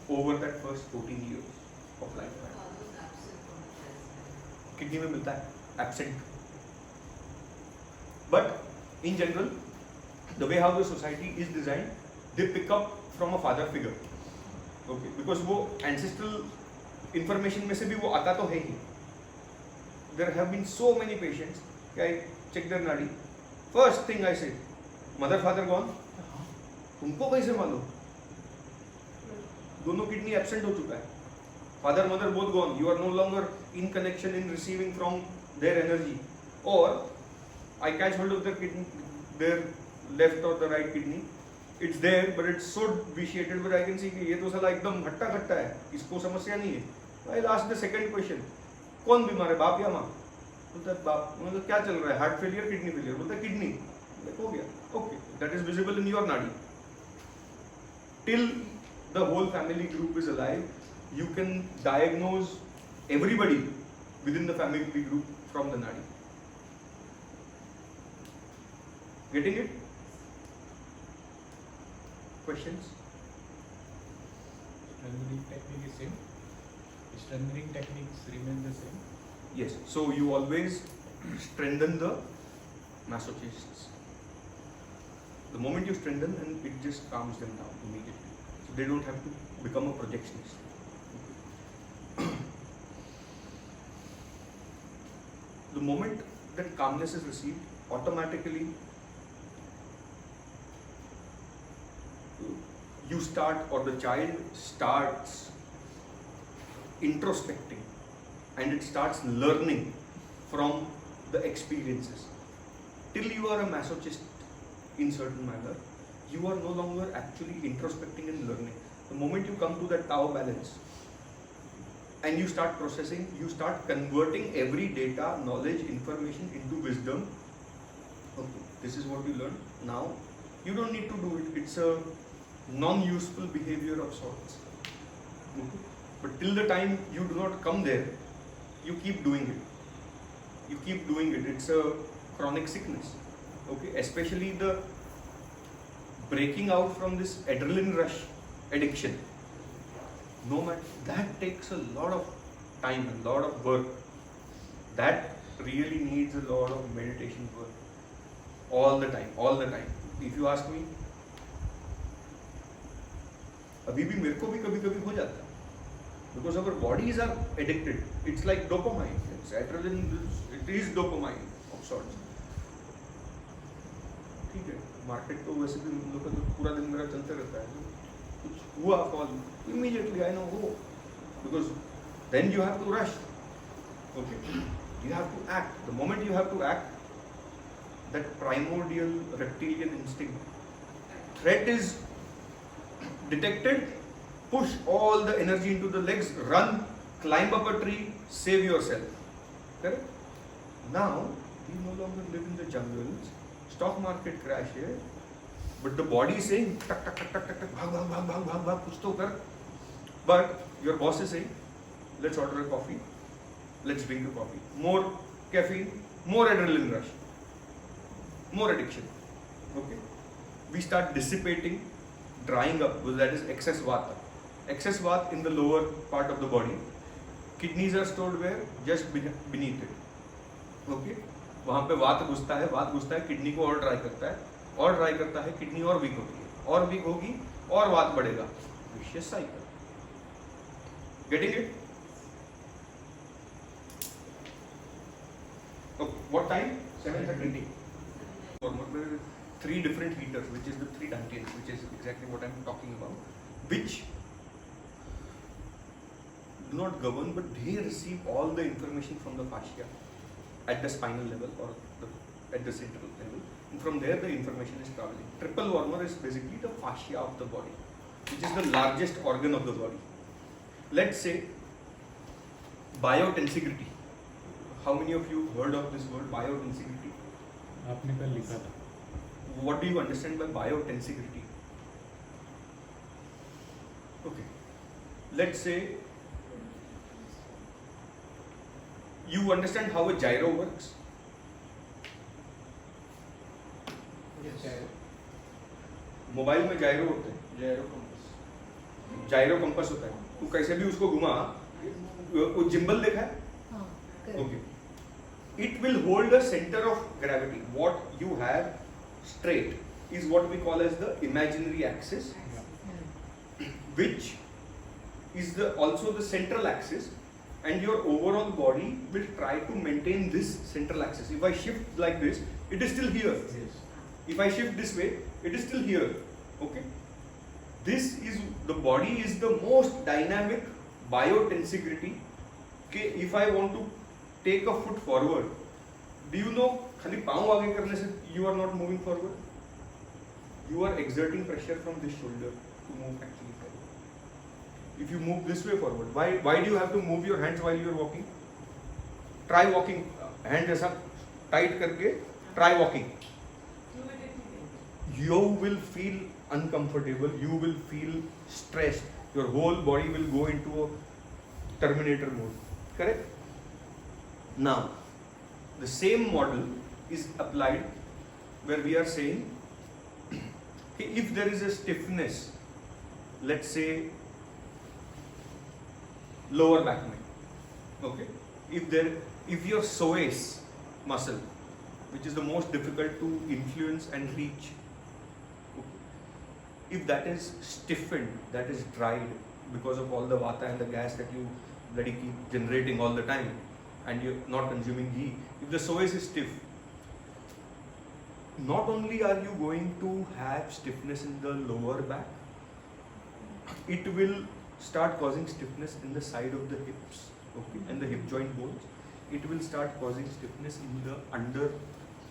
over that first 14 years of lifetime. Kidney में मिलता है absent. But in general, the way how the society is designed, they pick up from a father figure. Okay, because वो ancestral information में से भी वो आता तो है ही. There have been so many patients. I check their nadi. First thing I say, mother father gone. तुमको कैसे मालूम? दोनों किडनी एब्सेंट हो चुका है. Father mother both gone. You are no longer in connection in receiving from their energy. Or I catch hold of their kidney, their left or the right kidney. It's there, but it's so vitiated. But I can see कि ये तो साला एकदम हट्टा खट्टा है. इसको समस्या नहीं है. I'll ask the second question. कौन बीमार है, बाप या माँ? बोलता है बाप. मतलब क्या चल रहा है? Heart failure, kidney failure. बोलता है किडनी. हो गया. Okay, that is visible in your nadi. Till the whole family group is alive, you can diagnose everybody within the family group from the nadi. Getting it? Questions? Strengthening technique is same. Strengthening techniques remain the same. Yes. So you always strengthen the masochists. The moment you strengthen, and it just calms them down immediately. So they don't have to become a projectionist. The moment that calmness is received, automatically you start, or the child starts introspecting, and it starts learning from the experiences. Till you are a masochist in certain manner, you are no longer actually introspecting and learning. The moment you come to that Tao balance and you start processing, you start converting every data, knowledge, information into wisdom. Okay, this is what you learn. Now, you don't need to do it. It's a non-useful behavior of sorts. Okay. But till the time you do not come there, you keep doing it. You keep doing it. It's a chronic sickness. Okay, especially the breaking out from this adrenaline rush addiction. No matter, that takes a lot of time, a lot of work. That really needs a lot of meditation work. All the time, all the time. If you ask me, अभी भी मेरे को भी कभी-कभी हो जाता है. Because our bodies are addicted. It's like dopamine. It's adrenaline. It is dopamine of sorts. ठीक है, मार्केट तो वैसे भी हम लोग का तो पूरा दिन मेरा चलते रहता है. कुछ हुआ call, immediately I know who. Because then you have to rush. Okay, you have to act. The moment you have to act, that primordial reptilian instinct, threat is detected, push all the energy into the legs, run, climb up a tree, save yourself. Correct? Now, we no longer live in the jungles. Stock market crash है, but the body is saying टक टक टक टक टक भाग भाग भाग भाग भाग भाग कुछ तो कर. But your boss is saying, let's order a coffee, let's drink a coffee. More caffeine, more adrenaline rush, more addiction. Okay, we start dissipating, drying up. Well, that is excess vata. Excess vata in the lower part of the body. Kidneys are stored where? Just beneath it. Okay. वहाँ पे वात घुसता है, kidney को और dry करता है, kidney और वीक होती है, और वीक होगी और वात बढ़ेगा. Vicious cycle. Getting it? Okay, what time? 7:30. Three different heaters, which is the three dantians, which is exactly what I'm talking about, which do not govern, but they receive all the information from the fascia at the spinal level or at the central level, and from there the information is traveling. Triple warmer is basically the fascia of the body, which is the largest organ of the body. Let's say biotensegrity. How many of you heard of this word biotensegrity? आपने कल लिखा था. What do you understand by biotensegrity? Okay, let's say you understand how a gyro works. Yes. Mobile में gyro होते हैं, gyro compass. जायरो compass होता है, तू कैसे भी उसको घुमा, वो जिम्बल देखा है? हाँ, Okay. It will hold the center of gravity. What you have straight is what we call as the imaginary axis, which is also the central axis, and your overall body will try to maintain this central axis. If I shift like this, it is still here. Yes. If I shift this way, it is still here. Okay. This is the body is the most dynamic biotensegrity. Okay. If I want to take a foot forward, do you know खाली पाँव आगे करने से you are not moving forward. You are exerting pressure from this shoulder to move actually forward. If you move this way forward, why do you have to move your hands while you are walking? Try walking, hand ऐसा tight करके try walking. You will feel uncomfortable. You will feel stressed. Your whole body will go into a Terminator mode. Correct? Now, the same model is applied where we are saying if there is a stiffness, let's say lower back neck, okay, if your psoas muscle, which is the most difficult to influence and reach, okay, if that is stiffened, that is dried because of all the vata and the gas that you bloody keep generating all the time, and you're not consuming ghee, if the psoas is stiff, not only are you going to have stiffness in the lower back, it will start causing stiffness in the side of the hips, okay, and the hip joint bones. It will start causing stiffness in the under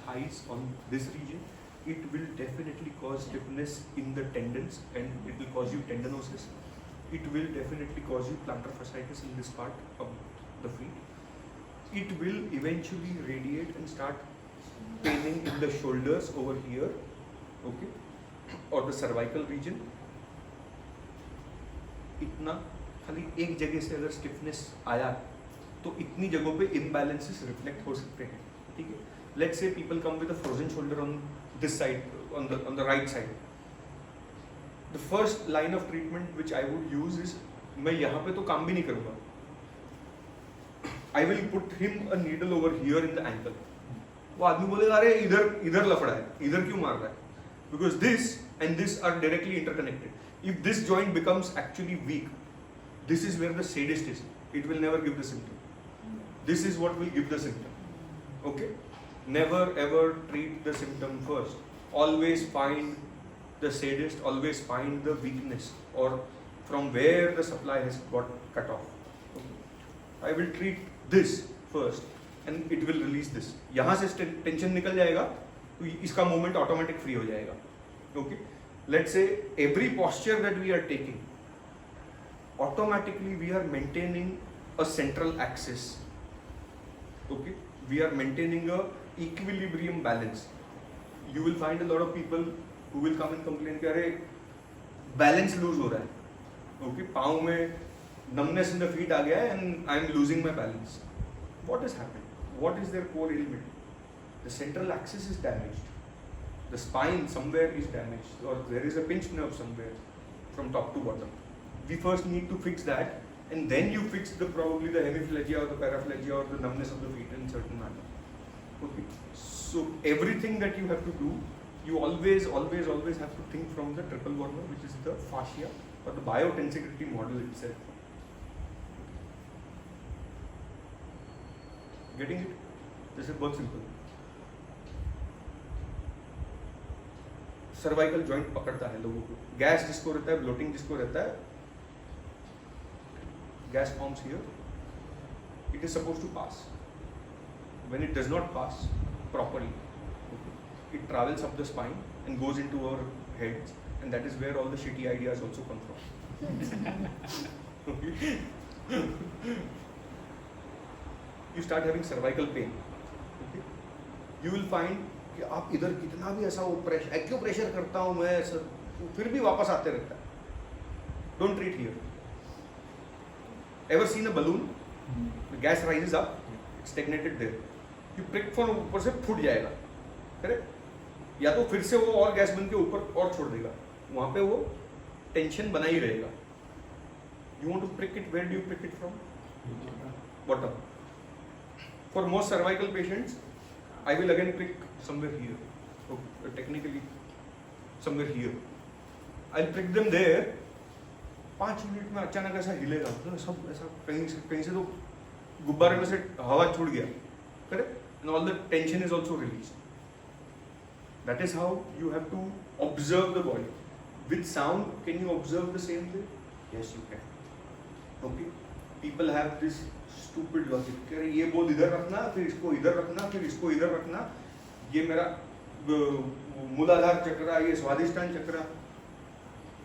thighs on this region. It will definitely cause stiffness in the tendons, and it will cause you tendinosis. It will definitely cause you plantar fasciitis in this part of the feet. It will eventually radiate and start paining in the shoulders over here, okay, or the cervical region. इतना खाली एक जगह से अगर stiffness आया तो इतनी जगहों पे इम्बैलेंसेस रिफ्लेक्ट हो सकते हैं, ठीक है. Let's say people come with a frozen shoulder on this side, on the right side. The first line of treatment which I would use is, मैं यहाँ पे तो काम भी नहीं करूँगा. I will put him a needle over here in the ankle. वो आदमी बोलेगा अरे इधर लफड़ा है, इधर क्यों मार रहा है? Because this and this are directly interconnected. If this joint becomes actually weak, this is where the sadist is. It will never give the symptom. This is what will give the symptom. Okay? Never ever treat the symptom first. Always find the sadist. Always find the weakness or from where the supply has got cut off. Okay? I will treat this first and it will release this. यहाँ से tension निकल जाएगा तो इसका movement automatic free हो जाएगा. Okay? Let's say every posture that we are taking, automatically we are maintaining a central axis. Okay? We are maintaining a equilibrium balance. You will find a lot of people who will come and complain कि अरे balance lose हो रहा है. Okay? पाँव में numbness in the feet आ गया है and I am losing my balance. What has happened? What is their core ailment? The central axis is damaged. The spine somewhere is damaged, or there is a pinched nerve somewhere from top to bottom. We first need to fix that, and then you fix probably the hemiplegia or the paraplegia or the numbness of the feet in certain manner. Okay. So everything that you have to do, you always have to think from the triple Werner, which is the fascia or the biotensegrity model itself. Getting it? This is बहुत simple. Cervical joint पकड़ता है लोगों को. Gas जिसको रहता है, bloating जिसको रहता है, gas forms here. It is suppose to pass. When it does not pass properly, it travels up the spine and goes into our heads, and that is where all the shitty ideas also come from. You start having cervical pain. Okay? You will find कि आप इधर कितना भी ऐसा acupressure करता हूँ मैं sir, फिर भी वापस आते रहता है. Don't treat here. Ever seen a balloon, gas rises up, stagnated there. You prick for ऊपर से फूट जाएगा, करेक्ट? या तो फिर से वो और गैस बन के ऊपर और छोड़ देगा, वहाँ पे वो टेंशन बना ही रहेगा. You want to prick it, where do you prick it from? Bottom. For most cervical patients, I will again prick somewhere here. So, technically, somewhere here. I'll prick them there. 5 minute में अचानक ऐसा हिलेगा, तो सब ऐसा कहीं से तो गुब्बारे में से हवा छूट गया, correct? And all the tension is also released. That is how you have to observe the body. With sound, can you observe the same thing? Yes, you can. Okay. People have this stupid logic. कि ये बोल इधर रखना, फिर इसको इधर रखना, फिर इसको इधर रखना. ये मेरा मूलाधार चक्र, ये स्वादिष्टान चक्र.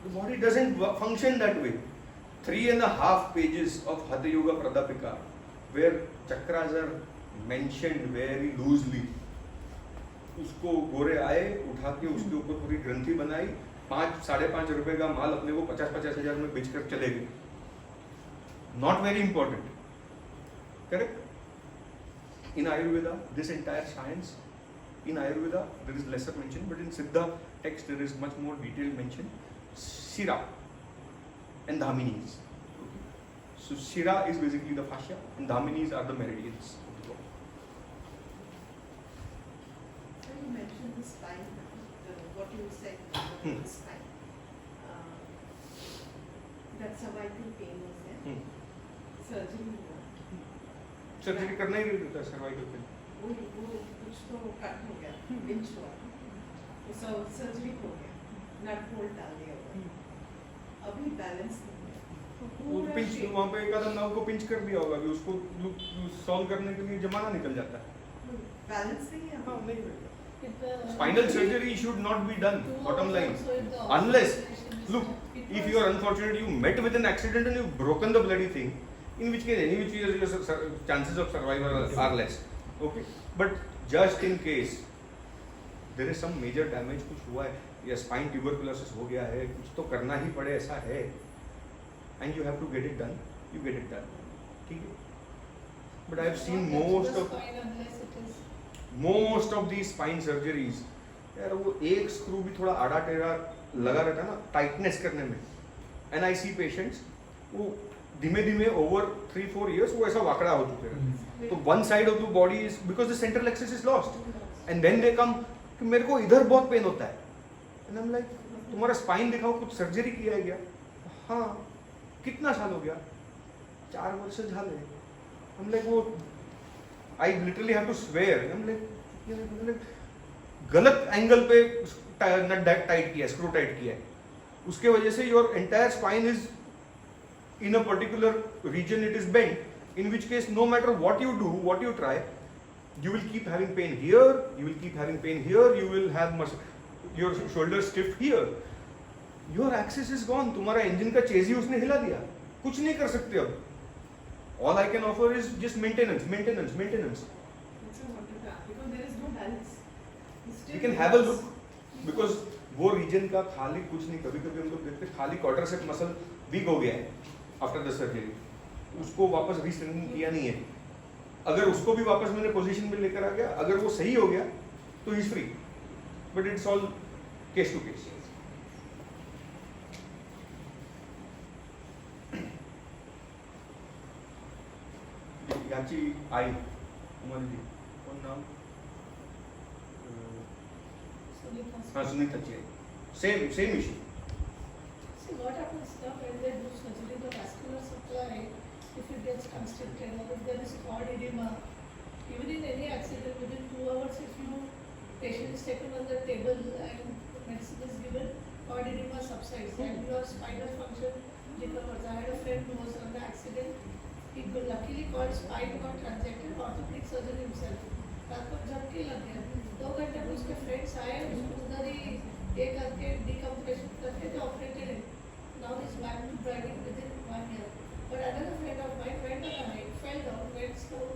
The body doesn't function that way. 3.5 pages of Hatha Yoga Pradapika, where chakras are mentioned very loosely. उसको गोरे आए, उठा के उसके ऊपर पूरी ग्रंथि बनाई, 5-5.5 रुपए का माल अपने को 50-50 हजार में बेचकर चले गए. Not very important, correct? In Ayurveda, this entire science, in Ayurveda there is lesser mention, but in Siddha text there is much more detailed mention. Shira and Dhaminis. Okay. So Shira is basically the fascia, and Dhaminis are the meridians of the body. So you mentioned the spine, what you said about the spine. That cervical pain was there. Surgery हुआ. Surgery करना ही नहीं देता cervical pain. वो कुछ तो cut हो गया, pinch हुआ. तो सर्जरी हो गया, नट बोल्ट डाल दिया हुआ. अभी बैलेंस नहीं है. वो पिंच वहाँ पे एक आधा नाव को पिंच कर दिया होगा, अभी उसको सॉल्व करने के लिए जमाना निकल जाता है. बैलेंस नहीं है. हाँ, नहीं रहेगा. Spinal surgery should not be done. Bottom line, unless look, if you are unfortunate, you met with an accident and you've broken the bloody thing, in which case, any which your chances of survival are less. Okay, but just in case there is some major damage, कुछ हुआ है, या spine tuberculosis हो गया है, कुछ तो करना ही पड़े ऐसा है, and you have to get it done, you get it done. ठीक है? But I have seen most of these spine surgeries, यार वो एक स्क्रू भी थोड़ा आड़ा टेढ़ा लगा रहता है ना, टाइटनेस करने में. And I see patients वो धीमे धीमे over 3-4 years वो ऐसा वाकड़ा हो चुके हैं. तो one side of the body is because the central axis is lost, and then they come कि मेरे को इधर बहुत पेन होता है. And I'm like, तुम्हारा स्पाइन दिखाओ, कुछ सर्जरी किया है क्या? हाँ. कितना साल हो गया? 4 वर्ष झाले. I'm like, वो I literally have to swear. I'm like, गलत एंगल पे नट टाइट किया, स्क्रू टाइट किया है. उसके वजह से your entire spine is in a particular region, it is bent, in which case no matter what you do, what you try, you will keep having pain here, you will keep having pain here, you will have your shoulder stiff here. Your axis is gone. तुम्हारा engine का चेज़ी उसने हिला दिया. कुछ नहीं कर सकते अब. All I can offer is just maintenance. That's what because there is no balance. You can have a look, because वो region का खाली कुछ नहीं, कभी-कभी हम लोग देखते हैं खाली quadricep muscle weak हो गया है after the surgery. उसको वापस re-strengthening किया नहीं है. अगर उसको भी वापस मैंने पोजीशन में लेकर आ गया, अगर वो सही हो गया तो he is free. But it's all case to case. याची आई तुम्हारी कौन नाम? हाँ, Sunita ji. Same issue. See what happens now when they do surgery, the vascular supply, if it gets constricted or if there is cord edema, even in any accident within 2 hours, if you patient is taken on the table and medicine is given, cord edema subsides and your spinal function recovers. I had a friend who was on the accident. He luckily called spine got transected, orthopedic surgeon himself. रात को झटके लग गया. 2 घंटे में उसके friends आए, उसको उधर ही ये करके decompression करके they operated him. Now he's back to driving within 1 year. But another friend of mine went on a hike, fell down, went slow.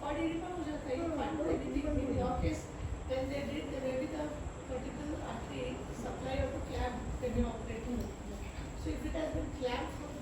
Cord edema हो जाता है. You can't do anything. In your case, when they did, they maybe the vertebral artery supply of the clamp when you operate. So if it has been clamped for